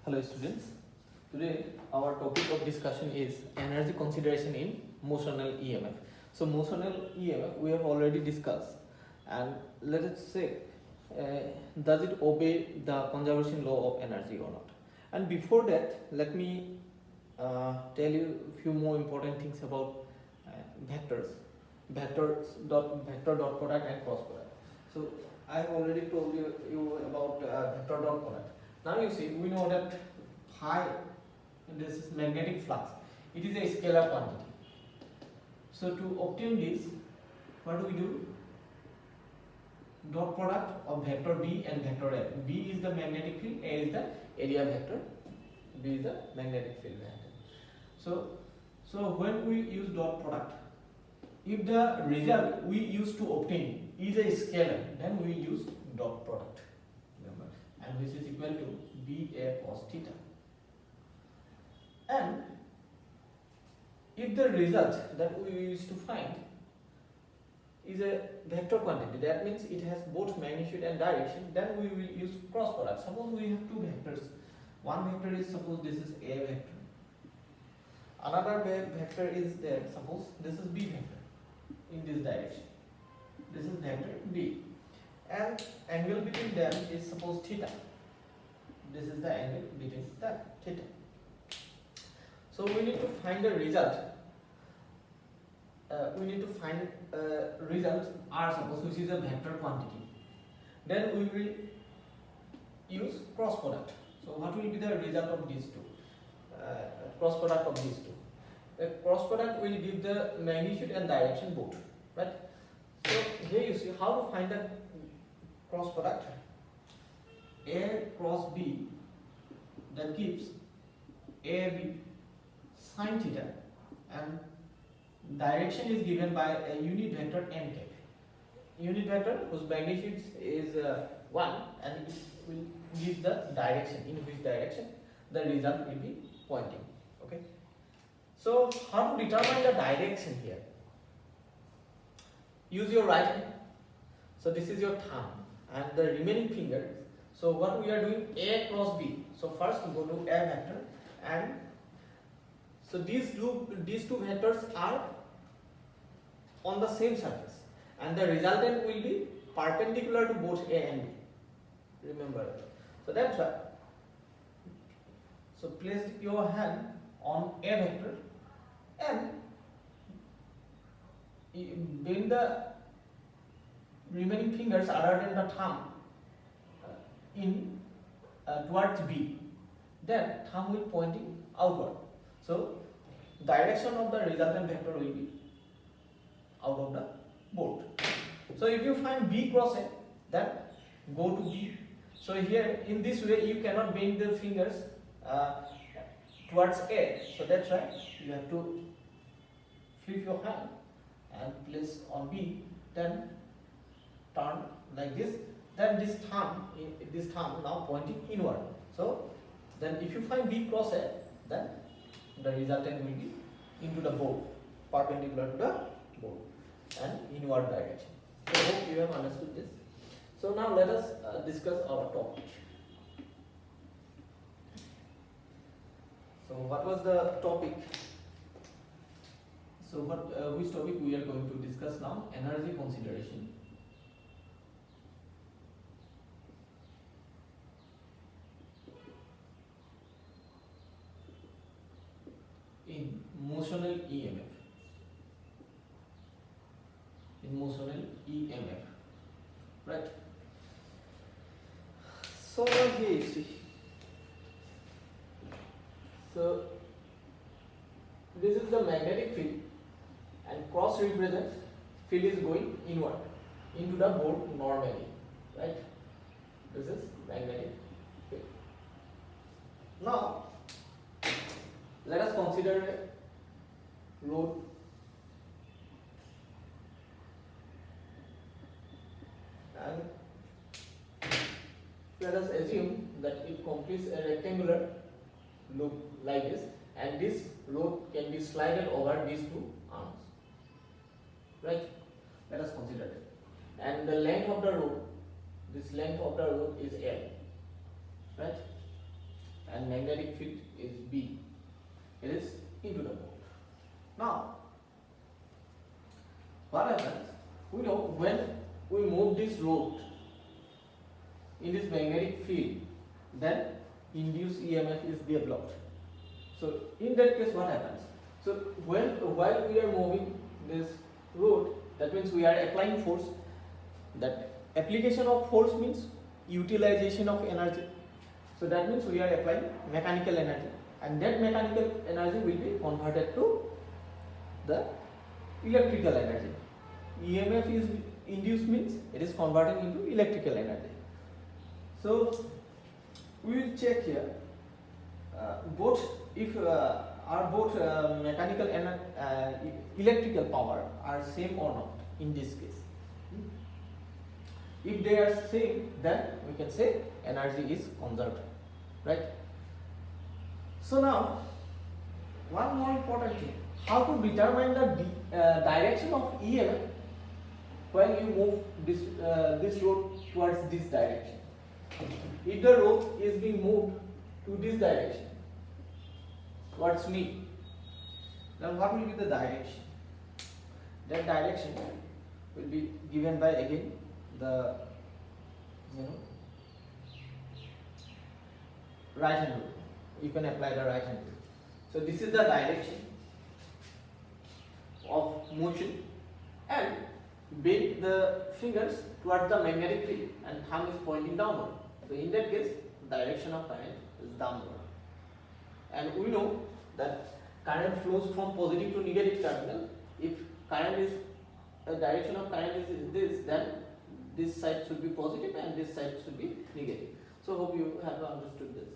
Hello students, today our topic of discussion is energy consideration in motional EMF. So motional EMF we have already discussed, and let us say does it obey the conservation law of energy or not. And before that, let me tell you a few more important things about vector dot product and cross product. So I have already told you about vector dot product. Now you see, we know that phi, this is magnetic flux, it is a scalar quantity. So to obtain this, what do we do? Dot product of vector B and vector A. B is the magnetic field, A is the area vector, B is the magnetic field vector. So when we use dot product, if the result we use to obtain is a scalar, then we use dot product. Remember, and which is equal to BA cos theta. And if the result that we used to find is a vector quantity, that means it has both magnitude and direction, then we will use cross product. Suppose we have two vectors. One vector is, suppose this is A vector. Another vector is there, suppose this is B vector in this direction. This is vector B. And angle between them is, suppose, theta. This is the angle between the theta. So we need to find the result. We need to find result R, suppose, which is a vector quantity. Then we will use cross product. So what will be the result of these two? Cross product of these two. The cross product will give the magnitude and direction both, right? So here you see how to find the cross product. A cross B, that gives AB sin theta, and direction is given by a unit vector n cap. Unit vector whose magnitude is 1, and it will give the direction, in which direction the result will be pointing. Okay. So how to determine the direction here? Use your right hand. So this is your thumb and the remaining fingers. So what we are doing, A cross B. So first we go to A vector, and so these two vectors are on the same surface, and the resultant will be perpendicular to both A and B. Remember. So that's why. So place your hand on A vector, and bend the remaining fingers other than the thumb in towards B. Then thumb will pointing outward. So direction of the resultant vector will be out of the board. So if you find B cross A, then go to B. So here in this way you cannot bend the fingers towards A. So that's why you have to flip your hand and place on B, then turn like this. Then this thumb now pointing inward. So then if you find B cross A, then the resultant will be into the board, perpendicular to the board and inward direction. So I hope you have understood this. So now let us discuss our topic. So what was the topic? So which topic we are going to discuss now? Energy consideration. In motional EMF. In motional EMF, right? So here you see. So this is the magnetic field, and cross represents field is going inward into the board normally, right? This is magnetic field. Now let us consider a rod. And let us assume that it completes a rectangular loop like this, and this rope can be slided over these two arms, right? Let us consider it. And the length of the rope, this length of the rope is L, right? and magnetic field is B. It is into the pole. Now, what happens? We know when we move this rod in this magnetic field, then induced EMF is developed. So in that case, what happens? So while we are moving this rod, that means we are applying force. That application of force means utilization of energy. So that means we are applying mechanical energy, and that mechanical energy will be converted to the electrical energy. EMF is induced means it is converting into electrical energy. So we will check here both if both mechanical and electrical power are same or not in this case. If they are same, then we can say energy is conserved, right? So now, one more important thing: how to determine the direction of EMF when you move this rod towards this direction. If the rod is being moved to this direction, towards me, then what will be the direction? That direction will be given by again the right hand rule. You can apply the right hand rule. So this is the direction of motion, and bend the fingers towards the magnetic field and thumb is pointing downward. So in that case, direction of current is downward. And we know that current flows from positive to negative terminal. If current is direction of current is this, then this side should be positive and this side should be negative. So hope you have understood this,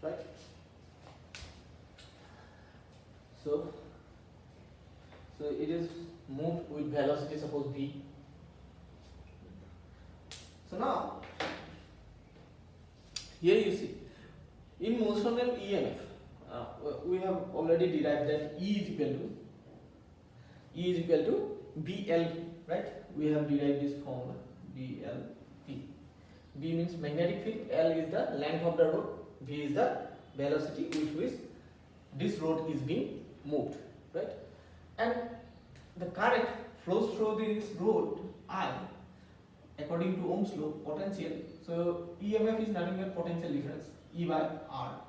right? So it is moved with velocity, suppose v. So now here you see in motional EMF we have already derived that E is equal to BLV, right? We have derived this formula BLV. B means magnetic field, L is the length of the rod, V is the velocity with which this rod is being moved, right? And the current flows through this rod I according to Ohm's law, potential. So EMF is nothing but potential difference, E by R.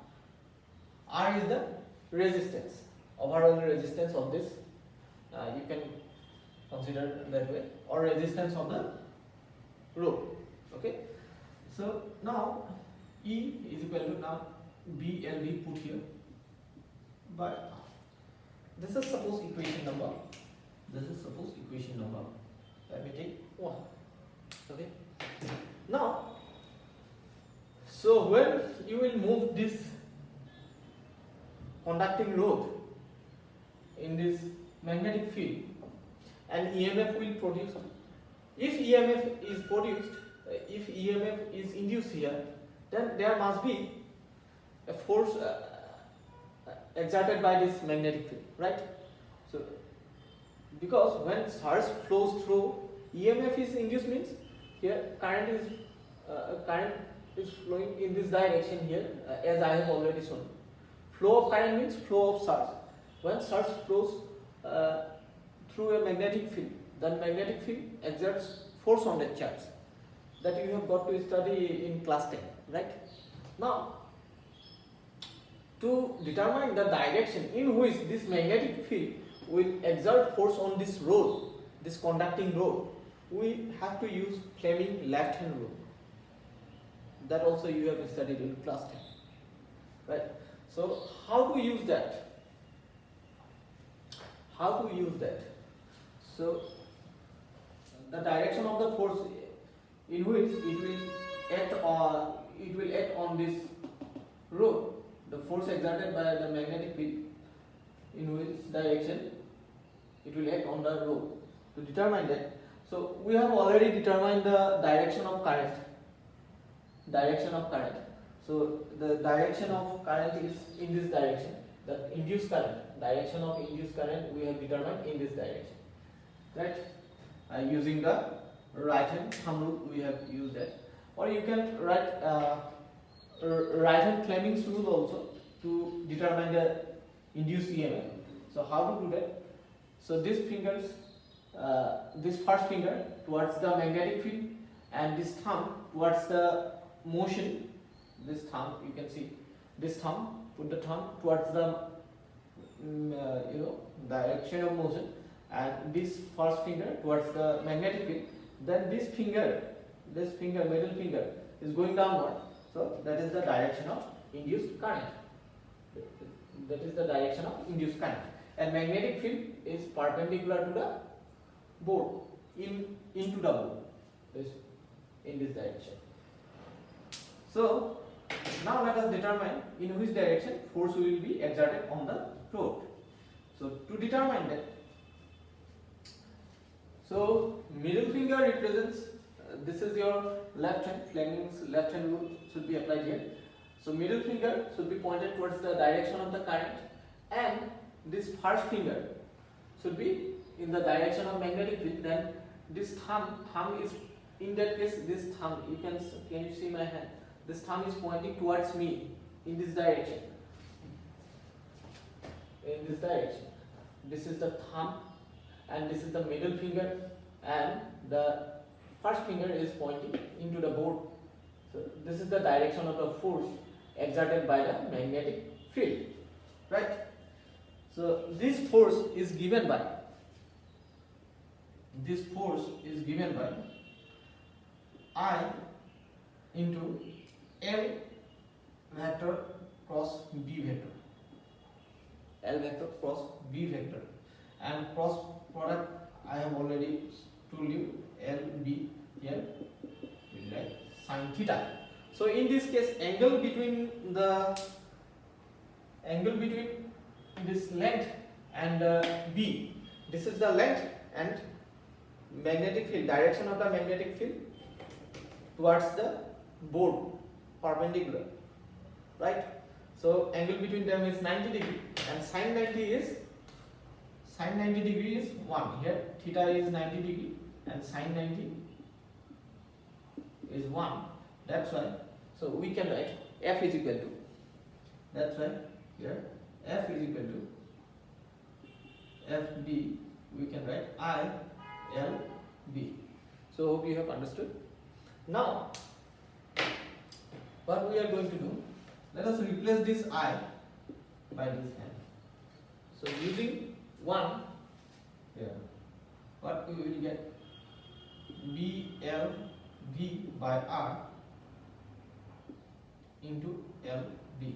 R is the resistance, overall resistance of this, you can consider that way, or resistance of the rod. Okay, so now E is equal to now BLV put here by R. This is suppose equation number. Let me take 1. Okay. Now, so when you will move this conducting rod in this magnetic field, and EMF will produce. If EMF is produced, if EMF is induced here, then there must be a force exerted by this magnetic field, right? So because when surge flows through, EMF is induced means here current is flowing in this direction here, as I have already shown. Flow of current means flow of surge. When surge flows through a magnetic field, then magnetic field exerts force on the charge. That you have got to study in class 10, right? Now, to determine the direction in which this magnetic field will exert force on this rod, this conducting rod, we have to use Fleming left hand rule. That also you have studied in class 10, right? So how to use that? So the direction of the force in which it will act on this rod, the force exerted by the magnetic field, in which direction it will act on the rod. To determine that, so we have already determined the direction of current. So the direction of current is in this direction. The induced current, direction of induced current we have determined in this direction, right? Using the right hand thumb rule we have used that. or you can write right hand Fleming's rule also to determine the induced EMF. So how to do that? So this first finger towards the magnetic field and this thumb towards the motion. This thumb, you can see this thumb, put the thumb towards the direction of motion, and this first finger towards the magnetic field. Then this finger, middle finger is going downward. So that is the direction of induced current. That is the direction of induced current. And magnetic field is perpendicular to the board, into the board, in this direction. So now let us determine in which direction force will be exerted on the rod. So to determine that, so middle finger represents, this is your left hand, Fleming's left hand rule should be applied here. So middle finger should be pointed towards the direction of the current, and this first finger should be in the direction of magnetic field. Then this thumb is, in that case, this thumb, can you see my hand? This thumb is pointing towards me in this direction. In this direction. This is the thumb and this is the middle finger, and the first finger is pointing into the board. So this is the direction of the force exerted by the magnetic field, right? So this force is given by I into L vector cross B vector. L vector cross B vector, and cross product I have already told you, L B here will like sin theta. So in this case, angle between this length and B, this is the length and magnetic field, direction of the magnetic field towards the board, perpendicular, right? So angle between them is 90 degree, and sin 90 degree is 1. Here theta is 90 degree and sin 90 is 1. That's why, so we can write F is equal to, that's why here F is equal to FB, we can write I L B. So hope you have understood. Now what we are going to do, let us replace this I by this N. So using 1 here, what we will get, B L B by R into L B.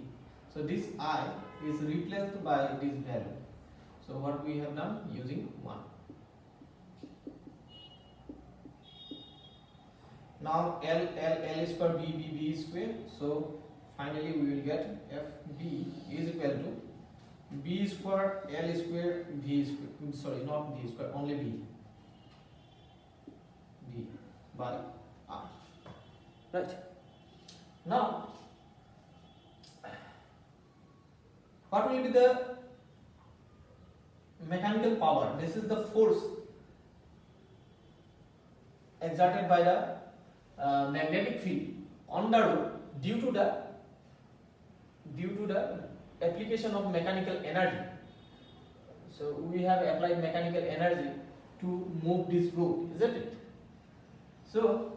So this I is replaced by this value. So what we have done, using 1. Now L square B square. So finally we will get FB is equal to B square L square V square. Sorry, not V square, only B by R. Right. Now what will be the mechanical power? This is the force exerted by the magnetic field on the rod due to the application of mechanical energy. So we have applied mechanical energy to move this rod, isn't it? So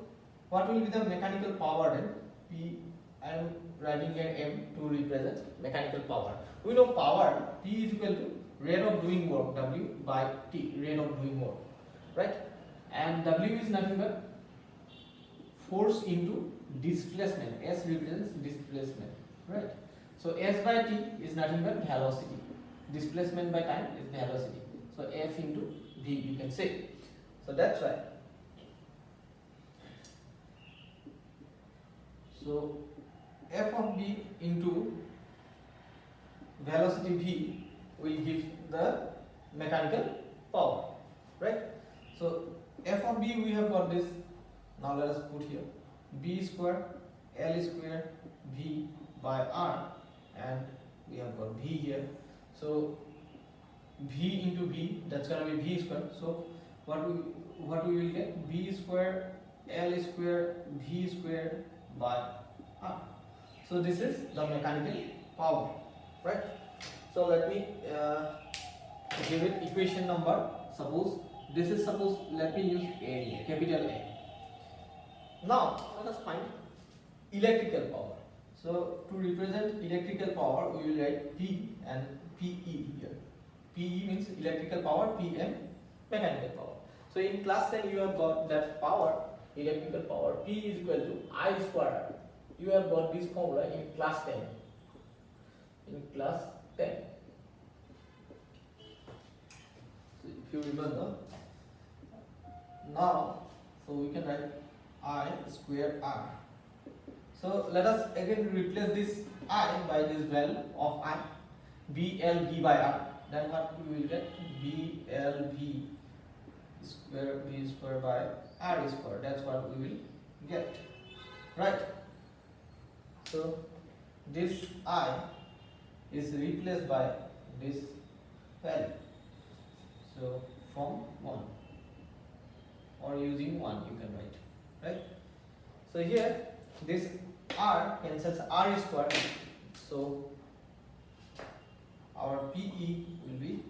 what will be the mechanical power then? P, I am writing here M to represent mechanical power. We know power, P is equal to rate of doing work, W by T, rate of doing work, right? And W is nothing but force into displacement. S represents displacement, right? So S by T is nothing but velocity. Displacement by time is velocity. So F into V, you can say. So that's why. So F of B into velocity V will give the mechanical power, right? So F of B, we have got this. Now let us put here B square L square V by R, and we have got V here. So V into V, that's gonna be V square. So what we will get, B square L square V square by R. So this is the mechanical power, right? So let me give it equation number. Suppose this is let me use A, capital A. Now let us find electrical power. So to represent electrical power, we will write P and PE here. PE means electrical power, PM mechanical power. So in class 10 you have got that power, electrical power, P is equal to I square. You have got this formula in class 10. In class 10. So if you remember, now, so we can write I square R. So let us again replace this I by this value of I, BLV by R. Then what we will get? BLV square V square by R square. That's what we will get, right? So this I is replaced by this value. So from 1 or using 1 you can write, right? So here this R cancels R square. So our PE will be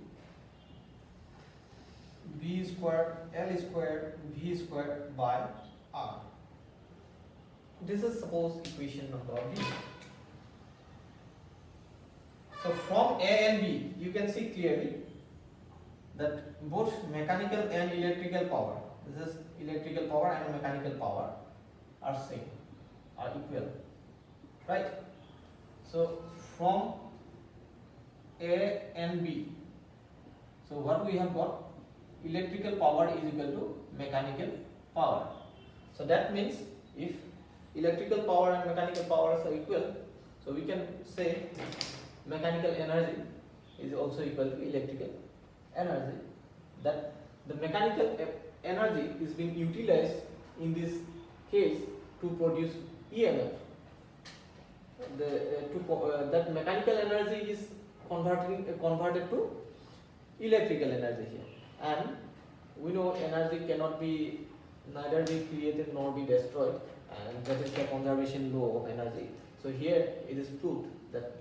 B square L square V square by R. This is suppose equation number B. So from A and B you can see clearly that both mechanical and electrical power, this is electrical power and mechanical power, are same, are equal, right? So from A and B, so what we have got, electrical power is equal to mechanical power. So that means if electrical power and mechanical power are equal, so we can say mechanical energy is also equal to electrical energy. That the mechanical energy is being utilized in this case to produce EMF. That mechanical energy is converted to electrical energy here, and we know energy cannot be neither be created nor be destroyed, and that is the conservation law of energy. So here it is proved that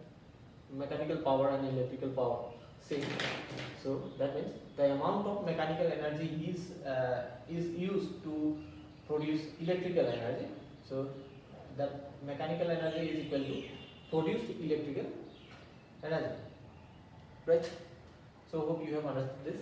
mechanical power and electrical power same. So that means the amount of mechanical energy is used to produce electrical energy. So that mechanical energy is equal to produced electrical energy, right? So hope you have understood this.